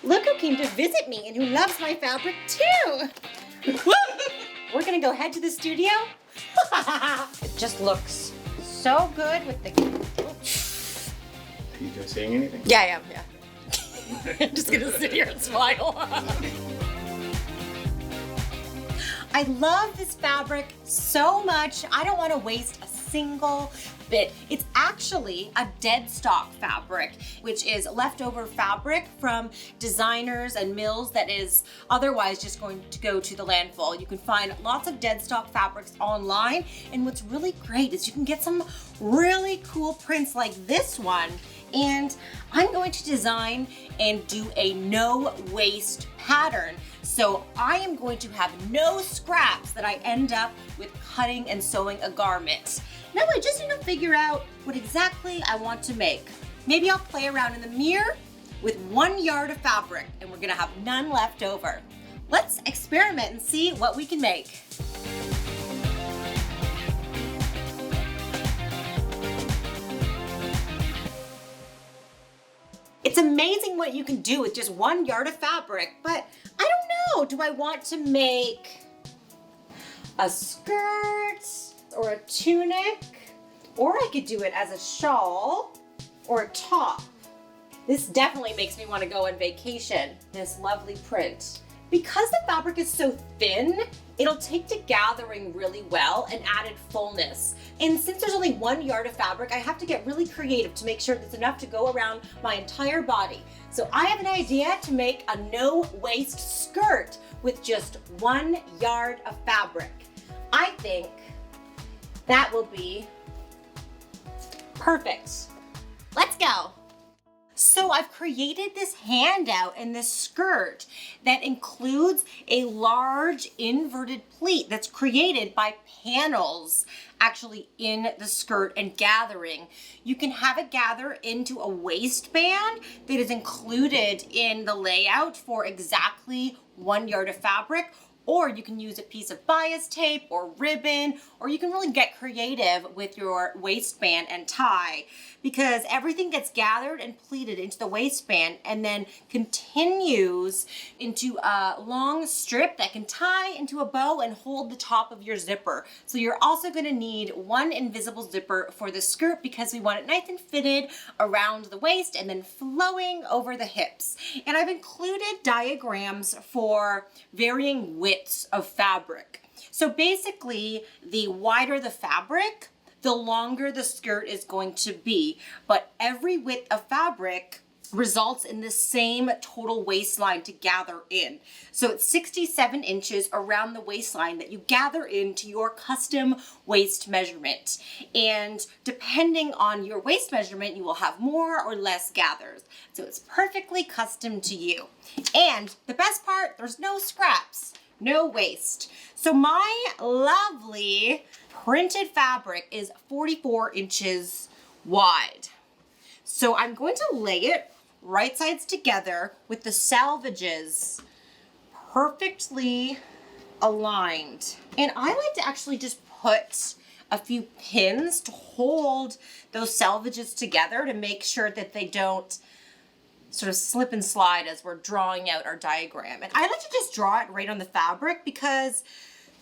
Look who came to visit me and who loves my fabric too. We're gonna go head to the studio. It just looks so good with the... Are you guys saying anything? Yeah, I am, yeah. I'm just gonna sit here and smile. I love this fabric so much. I don't want to waste a single bit. It's actually a deadstock fabric, which is leftover fabric from designers and mills that is otherwise just going to go to the landfill. You can find lots of deadstock fabrics online, and what's really great is you can get some really cool prints like this one. And I'm going to design and do a no waste pattern. So I am going to have no scraps that I end up with cutting and sewing a garment. Now I just need to figure out what exactly I want to make. Maybe I'll play around in the mirror with 1 yard of fabric and we're gonna have none left over. Let's experiment and see what we can make. It's amazing what you can do with just 1 yard of fabric, but I don't know. Do I want to make a skirt or a tunic? Or I could do it as a shawl or a top. This definitely makes me want to go on vacation, this lovely print. Because the fabric is so thin, it'll take to gathering really well and added fullness. And since there's only 1 yard of fabric, I have to get really creative to make sure there's enough to go around my entire body. So I have an idea to make a no waste skirt with just 1 yard of fabric. I think that will be perfect. Let's go. So I've created this handout and this skirt that includes a large inverted pleat that's created by panels actually in the skirt and gathering. You can have it gather into a waistband that is included in the layout for exactly 1 yard of fabric, or you can use a piece of bias tape or ribbon, or you can really get creative with your waistband and tie, because everything gets gathered and pleated into the waistband and then continues into a long strip that can tie into a bow and hold the top of your zipper. So you're also gonna need 1 invisible zipper for the skirt because we want it nice and fitted around the waist and then flowing over the hips. And I've included diagrams for varying widths of fabric. So basically, the wider the fabric, the longer the skirt is going to be, but every width of fabric results in the same total waistline to gather in. So it's 67 inches around the waistline that you gather into your custom waist measurement. And depending on your waist measurement, you will have more or less gathers. So it's perfectly custom to you. And the best part, there's no scraps, no waste. So my lovely printed fabric is 44 inches wide. So I'm going to lay it right sides together with the salvages perfectly aligned. And I like to actually just put a few pins to hold those salvages together to make sure that they don't sort of slip and slide as we're drawing out our diagram. And I like to just draw it right on the fabric because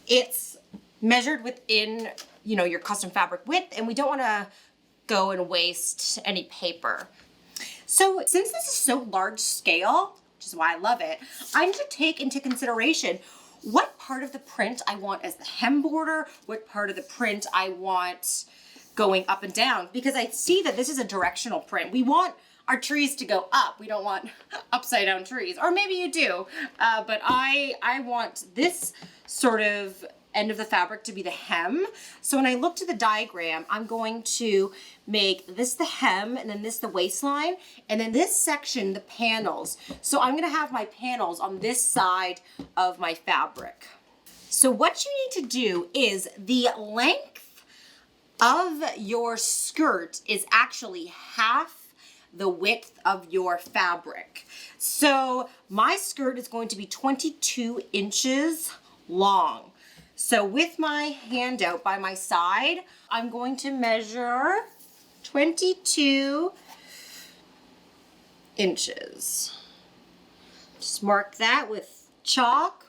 it's measured within, you know, your custom fabric width, and we don't want to go and waste any paper. So since this is so large scale, which is why I love it, I need to take into consideration what part of the print I want as the hem border, what part of the print I want going up and down, because I see that this is a directional print. We want our trees to go up. We don't want upside down trees, or maybe you do, but I want this sort of end of the fabric to be the hem. So when I look to the diagram, I'm going to make this the hem, and then this the waistline, and then this section the panels. So I'm gonna have my panels on this side of my fabric. So what you need to do is the length of your skirt is actually half the width of your fabric. So my skirt is going to be 22 inches long. So with my handout by my side, I'm going to measure 22 inches. Just mark that with chalk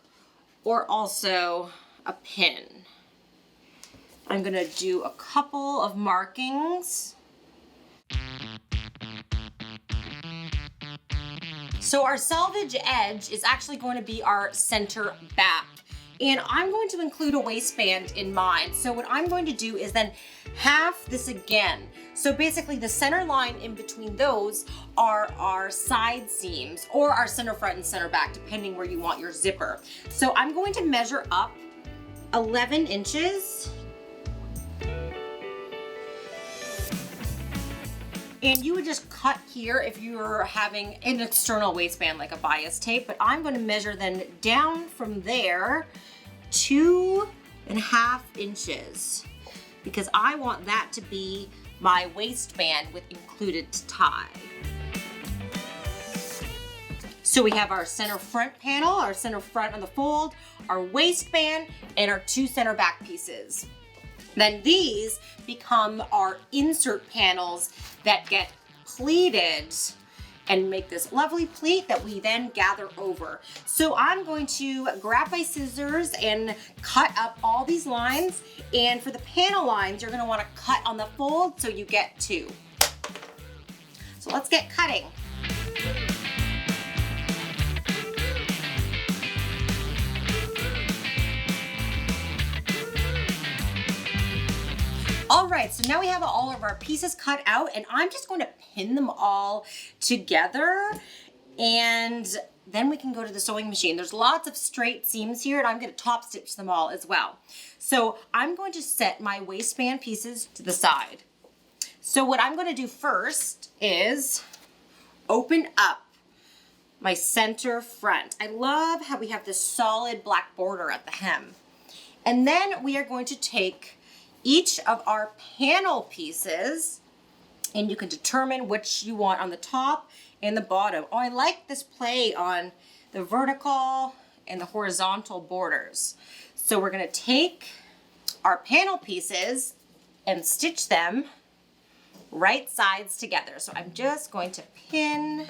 or also a pin. I'm gonna do a couple of markings. So our selvage edge is actually going to be our center back. And I'm going to include a waistband in mine. So what I'm going to do is then half this again. So basically the center line in between those are our side seams or our center front and center back, depending where you want your zipper. So I'm going to measure up 11 inches. And you would just cut here if you're having an external waistband like a bias tape, but I'm gonna measure then down from there 2.5 inches because I want that to be my waistband with included tie. So we have our center front panel, our center front on the fold, our waistband, and our 2 center back pieces. Then these become our insert panels that get pleated and make this lovely pleat that we then gather over. So I'm going to grab my scissors and cut up all these lines. And for the panel lines, you're gonna wanna cut on the fold so you get 2. So let's get cutting. All right, so now we have all of our pieces cut out and I'm just going to pin them all together and then we can go to the sewing machine. There's lots of straight seams here and I'm going to top stitch them all as well. So I'm going to set my waistband pieces to the side. So what I'm going to do first is open up my center front. I love how we have this solid black border at the hem. And then we are going to take each of our panel pieces and you can determine which you want on the top and the bottom. Oh, I like this play on the vertical and the horizontal borders. So we're gonna take our panel pieces and stitch them right sides together. So I'm just going to pin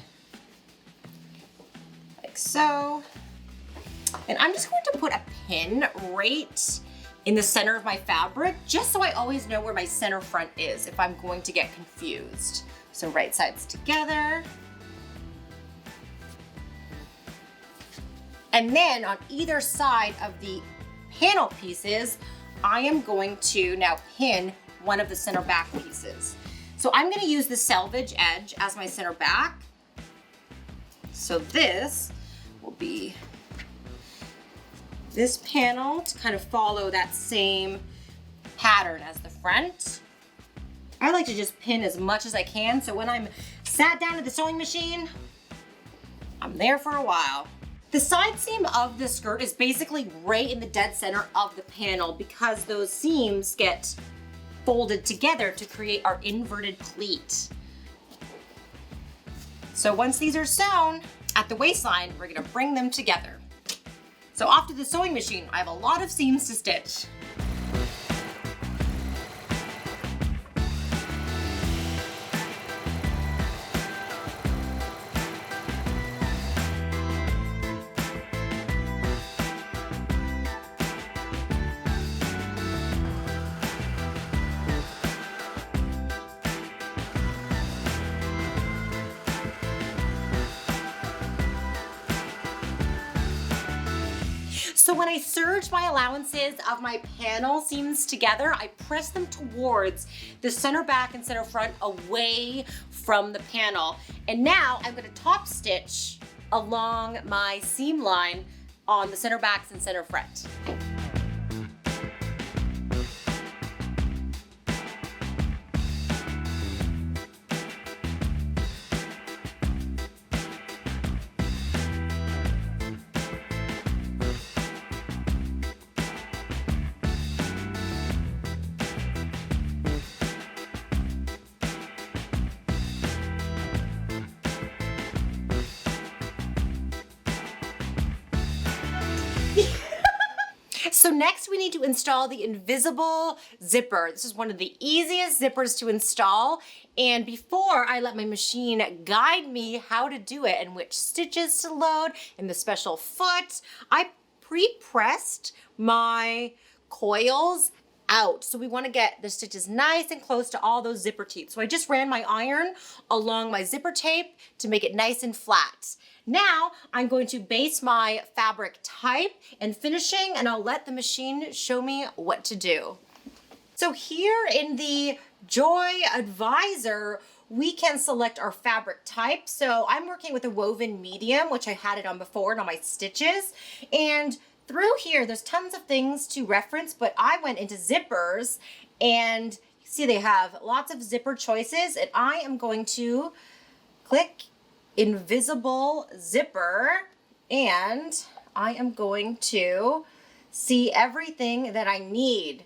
like so. And I'm just going to put a pin right in the center of my fabric, just so I always know where my center front is if I'm going to get confused. So right sides together. And then on either side of the panel pieces, I am going to now pin one of the center back pieces. So I'm gonna use the selvage edge as my center back. So this will be this panel to kind of follow that same pattern as the front. I like to just pin as much as I can so when I'm sat down at the sewing machine, I'm there for a while. The side seam of the skirt is basically right in the dead center of the panel because those seams get folded together to create our inverted pleat. So once these are sewn at the waistline, we're gonna bring them together. So off to the sewing machine. I have a lot of seams to stitch. So when I serged my allowances of my panel seams together, I pressed them towards the center back and center front away from the panel. And now I'm gonna top stitch along my seam line on the center backs and center front. So next we need to install the invisible zipper. This is one of the easiest zippers to install. And before I let my machine guide me how to do it and which stitches to load and the special foot, I pre-pressed my coils out. So we want to get the stitches nice and close to all those zipper teeth. So I just ran my iron along my zipper tape to make it nice and flat. Now I'm going to base my fabric type and finishing, and I'll let the machine show me what to do. So here in the Joy Advisor, we can select our fabric type. So I'm working with a woven medium, which I had it on before and on my stitches. And through here, there's tons of things to reference, but I went into zippers and you see they have lots of zipper choices, and I am going to click invisible zipper, and I am going to see everything that I need.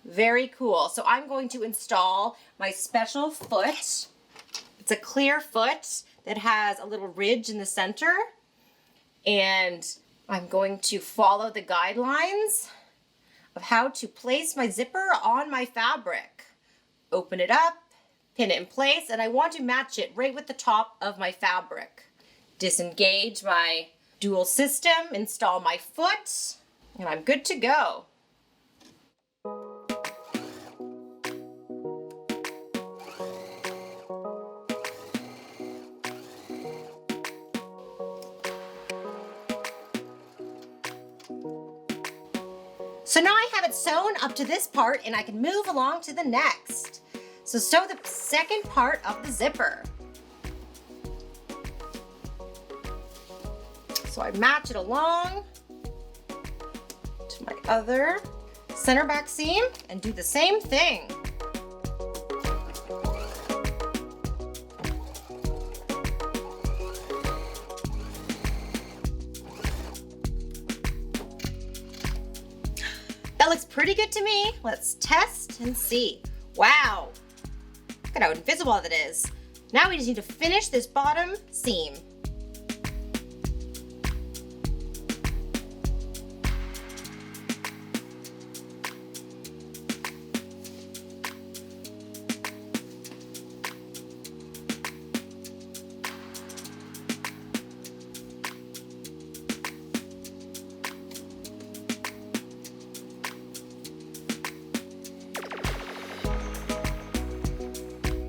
Very cool. So I'm going to install my special foot. It's a clear foot that has a little ridge in the center, and I'm going to follow the guidelines of how to place my zipper on my fabric. Open it up, pin it in place, and I want to match it right with the top of my fabric. Disengage my dual system, install my foot, and I'm good to go. So now I have it sewn up to this part, and I can move along to the next. So sew the second part of the zipper. So I match it along to my other center back seam and do the same thing. That looks pretty good to me. Let's test and see. Wow, look at how invisible that is. Now we just need to finish this bottom seam.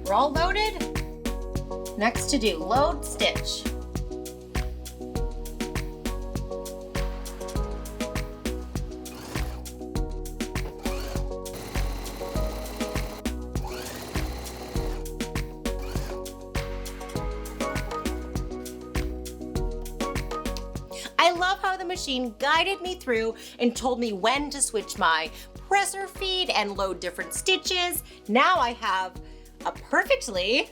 We're all loaded. Next to do, load stitch. I love how the machine guided me through and told me when to switch my presser feed and load different stitches. Now I have a perfectly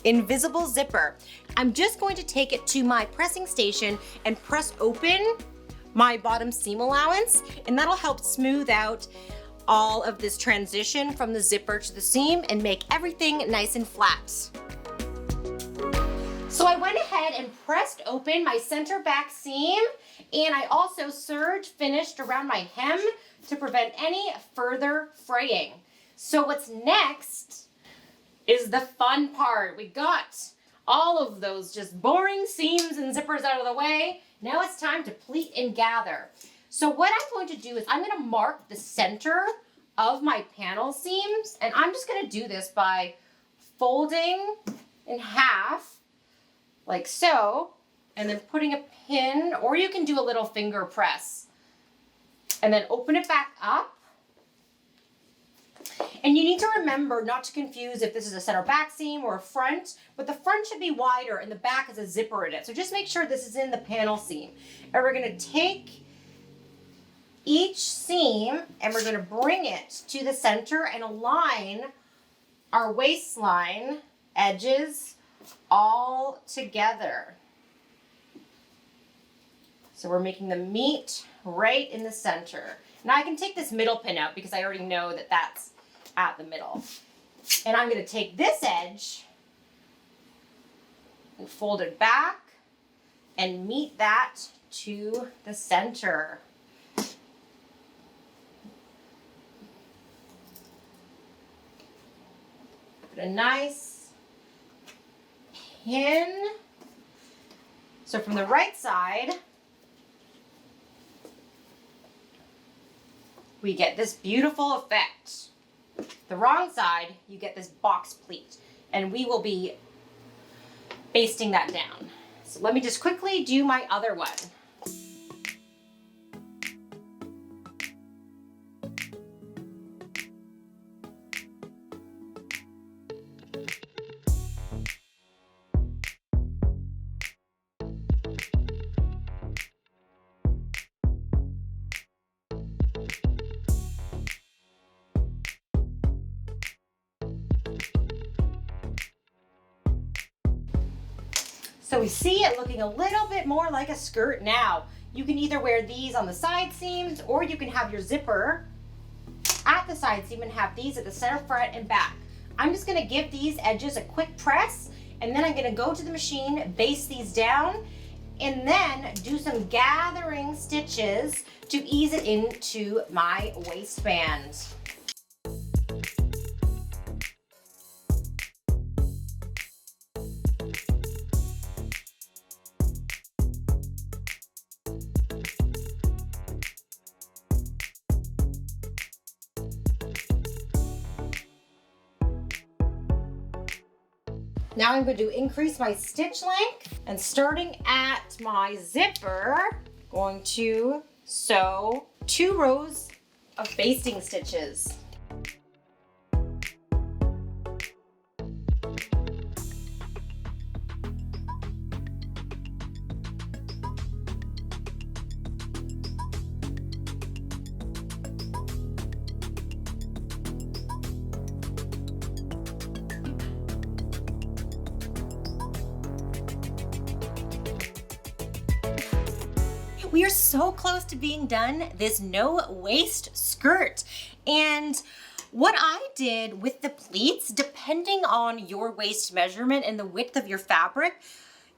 invisible zipper. I'm just going to take it to my pressing station and press open my bottom seam allowance, and that'll help smooth out all of this transition from the zipper to the seam and make everything nice and flat. So I went ahead and pressed open my center back seam, and I also serge finished around my hem to prevent any further fraying. So what's next is the fun part. We got all of those just boring seams and zippers out of the way. Now it's time to pleat and gather. So what I'm going to do is I'm going to mark the center of my panel seams, and I'm just going to do this by folding in half like so, and then putting a pin, or you can do a little finger press, and then open it back up. And you need to remember not to confuse if this is a center back seam or a front, but the front should be wider and the back has a zipper in it. So just make sure this is in the panel seam. And we're going to take each seam and we're going to bring it to the center and align our waistline edges all together. So we're making them meet right in the center. Now I can take this middle pin out because I already know that that's at the middle. And I'm going to take this edge and fold it back and meet that to the center. Put a nice pin. So from the right side, we get this beautiful effect. The wrong side, you get this box pleat. And we will be basting that down. So let me just quickly do my other one. So we see it looking a little bit more like a skirt now. You can either wear these on the side seams, or you can have your zipper at the side seam and have these at the center, front, and back. I'm just gonna give these edges a quick press, and then I'm gonna go to the machine, baste these down, and then do some gathering stitches to ease it into my waistband. Now I'm going to increase my stitch length, and starting at my zipper, going to sew 2 rows of basting stitches. We are so close to being done this no waist skirt. And what I did with the pleats, depending on your waist measurement and the width of your fabric,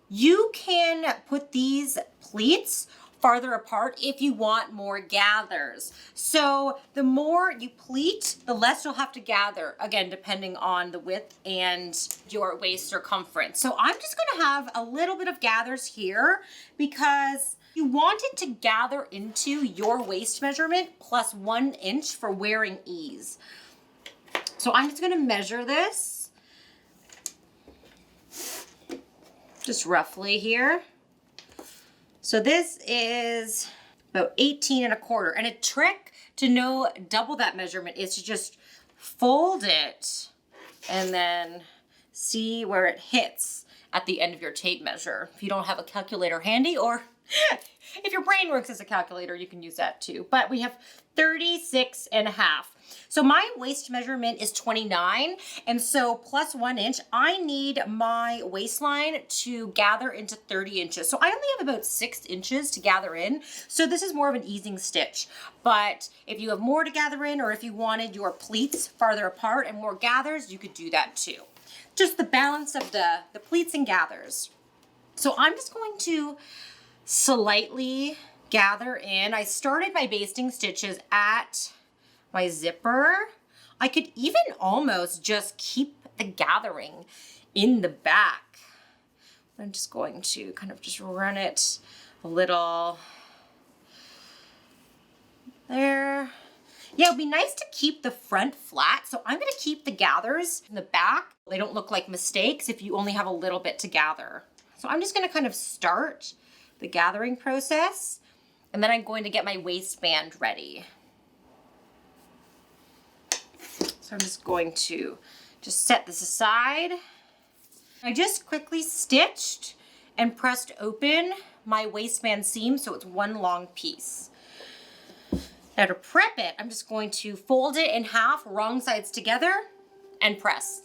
you can put these pleats farther apart if you want more gathers. So the more you pleat, the less you'll have to gather, again, depending on the width and your waist circumference. So I'm just gonna have a little bit of gathers here because you want it to gather into your waist measurement plus 1 inch for wearing ease. So I'm just gonna measure this just roughly here. So this is about 18 1/4. And a trick to know double that measurement is to just fold it and then see where it hits at the end of your tape measure. If you don't have a calculator handy, or if your brain works as a calculator, you can use that too. But we have 36.5. So my waist measurement is 29. And so plus 1 inch, I need my waistline to gather into 30 inches. So I only have about 6 inches to gather in. So this is more of an easing stitch. But if you have more to gather in, or if you wanted your pleats farther apart and more gathers, you could do that too. Just the balance of the pleats and gathers. So I'm just going to slightly gather in. I started my basting stitches at my zipper. I could even almost just keep the gathering in the back. I'm just going to kind of just run it a little there. Yeah, it'd be nice to keep the front flat. So I'm gonna keep the gathers in the back. They don't look like mistakes if you only have a little bit to gather. So I'm just gonna kind of start the gathering process, and then I'm going to get my waistband ready. So I'm just going to just set this aside. I just quickly stitched and pressed open my waistband seam so it's one long piece. Now to prep it, I'm just going to fold it in half, wrong sides together, and press.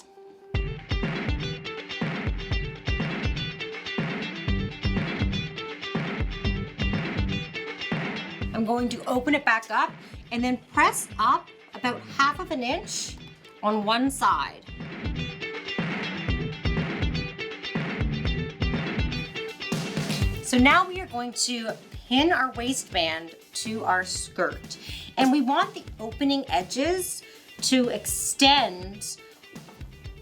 I'm going to open it back up and then press up about 1/2 inch on one side. So now we are going to pin our waistband to our skirt. And we want the opening edges to extend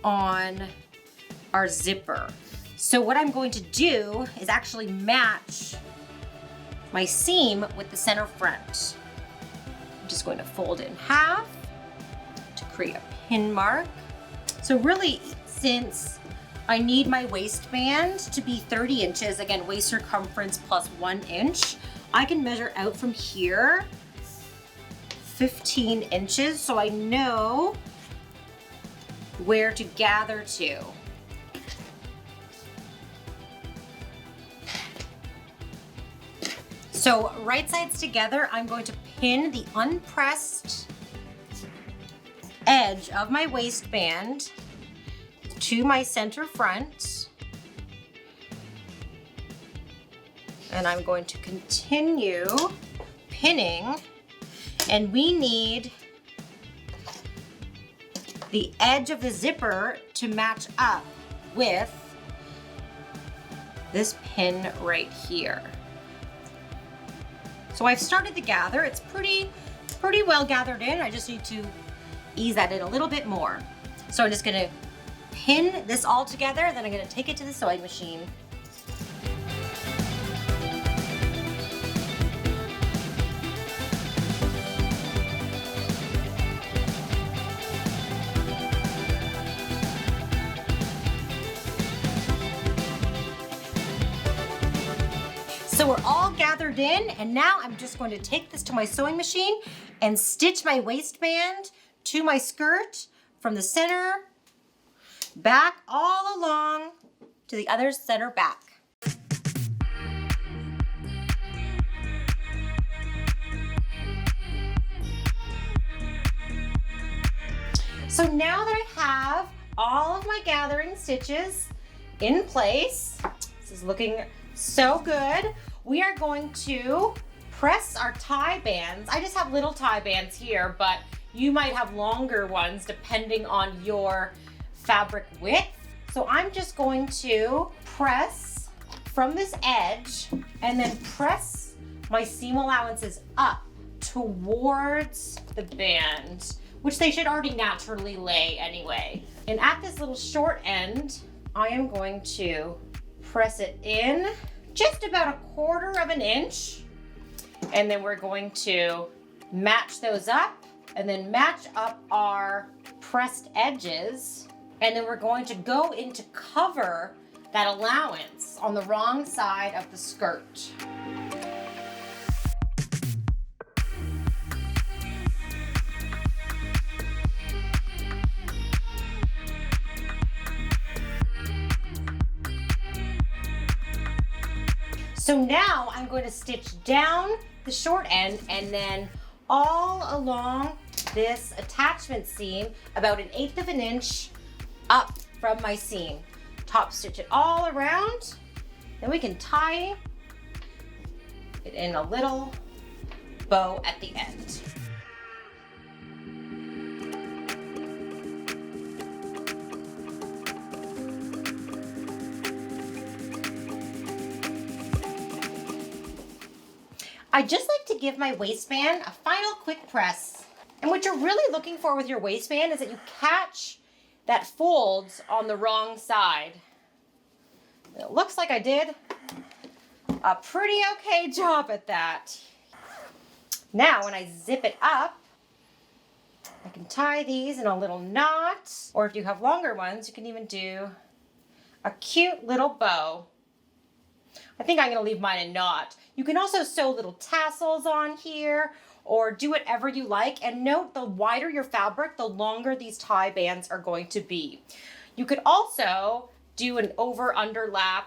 on our zipper. So what I'm going to do is actually match my seam with the center front. I'm just going to fold it in half to create a pin mark. So really, since I need my waistband to be 30 inches, again, waist circumference plus 1 inch, I can measure out from here 15 inches, so I know where to gather to. So right sides together, I'm going to pin the unpressed edge of my waistband to my center front. And I'm going to continue pinning, and we need the edge of the zipper to match up with this pin right here. So I've started to gather. It's pretty well gathered in. I just need to ease that in a little bit more. So I'm just gonna pin this all together, then I'm gonna take it to the sewing machine. So we're all gathered in, and now I'm just going to take this to my sewing machine and stitch my waistband to my skirt from the center back all along to the other center back. So now that I have all of my gathering stitches in place, this is looking so good, we are going to press our tie bands. I just have little tie bands here, but you might have longer ones depending on your fabric width. So I'm just going to press from this edge and then press my seam allowances up towards the band, which they should already naturally lay anyway. And at this little short end, I am going to press it in just about 1/4 of an inch. And then we're going to match those up and then match up our pressed edges. And then we're going to go in to cover that allowance on the wrong side of the skirt. So now I'm going to stitch down the short end and then all along this attachment seam about 1/8 of an inch up from my seam. Top stitch it all around, then we can tie it in a little bow at the end. I just like to give my waistband a final quick press. And what you're really looking for with your waistband is that you catch that folds on the wrong side. It looks like I did a pretty okay job at that. Now, when I zip it up, I can tie these in a little knot, or if you have longer ones, you can even do a cute little bow. I think I'm gonna leave mine a knot. You can also sew little tassels on here or do whatever you like. And note, the wider your fabric, the longer these tie bands are going to be. You could also do an over-underlap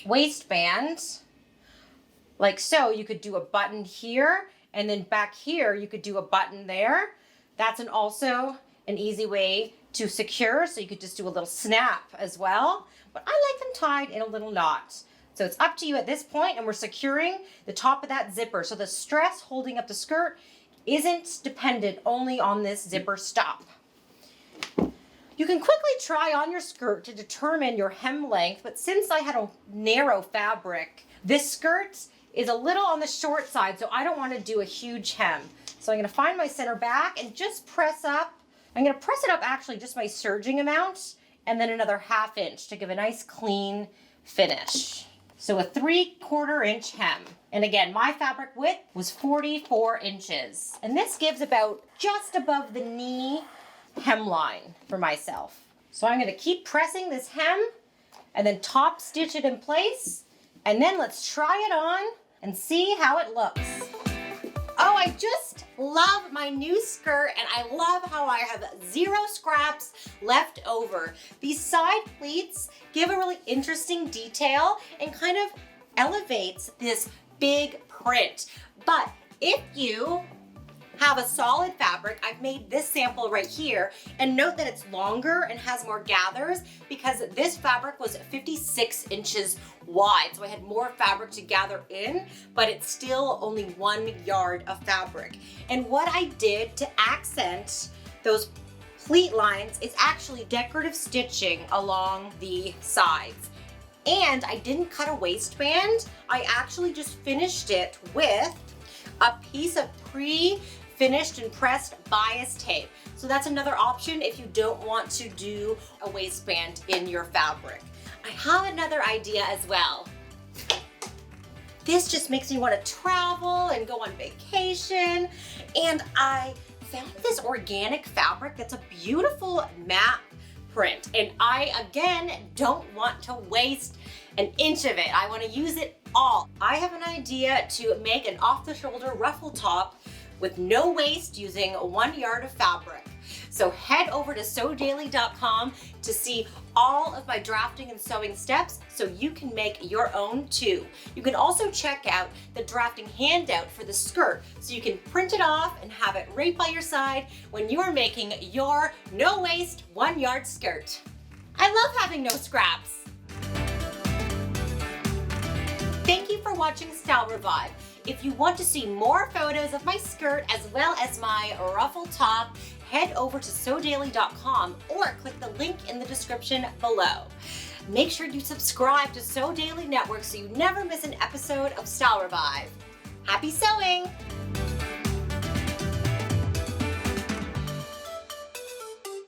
waistband, like so. You could do a button here, and then back here, you could do a button there. That's also an easy way to secure, so you could just do a little snap as well. But I like them tied in a little knot. So it's up to you at this point, and we're securing the top of that zipper. So the stress holding up the skirt isn't dependent only on this zipper stop. You can quickly try on your skirt to determine your hem length, but since I had a narrow fabric, this skirt is a little on the short side, so I don't want to do a huge hem. So I'm going to find my center back and just press up I'm gonna press it up actually just my serging amount and then another 1/2 inch to give a nice clean finish. So a 3/4 inch hem. And again, my fabric width was 44 inches. And this gives about just above the knee hemline for myself. So I'm gonna keep pressing this hem and then top stitch it in place. And then let's try it on and see how it looks. Oh, I just love my new skirt, and I love how I have 0 scraps left over. These side pleats give a really interesting detail and kind of elevates this big print. But if you have a solid fabric, I've made this sample right here, and note that it's longer and has more gathers because this fabric was 56 inches wide. So I had more fabric to gather in, but it's still only 1 yard of fabric. And what I did to accent those pleat lines is actually decorative stitching along the sides. And I didn't cut a waistband. I actually just finished it with a piece of pre-finished and pressed bias tape. So that's another option if you don't want to do a waistband in your fabric. I have another idea as well. This just makes me want to travel and go on vacation. And I found this organic fabric that's a beautiful map print. And I, again, don't want to waste an inch of it. I want to use it all. I have an idea to make an off-the-shoulder ruffle top with no waist using 1 yard of fabric. So head over to sewdaily.com to see all of my drafting and sewing steps so you can make your own too. You can also check out the drafting handout for the skirt so you can print it off and have it right by your side when you are making your no waist 1 yard skirt. I love having no scraps. Thank you for watching Style Revive. If you want to see more photos of my skirt as well as my ruffle top, head over to sewdaily.com or click the link in the description below. Make sure you subscribe to Sew Daily Network so you never miss an episode of Style Revive. Happy sewing!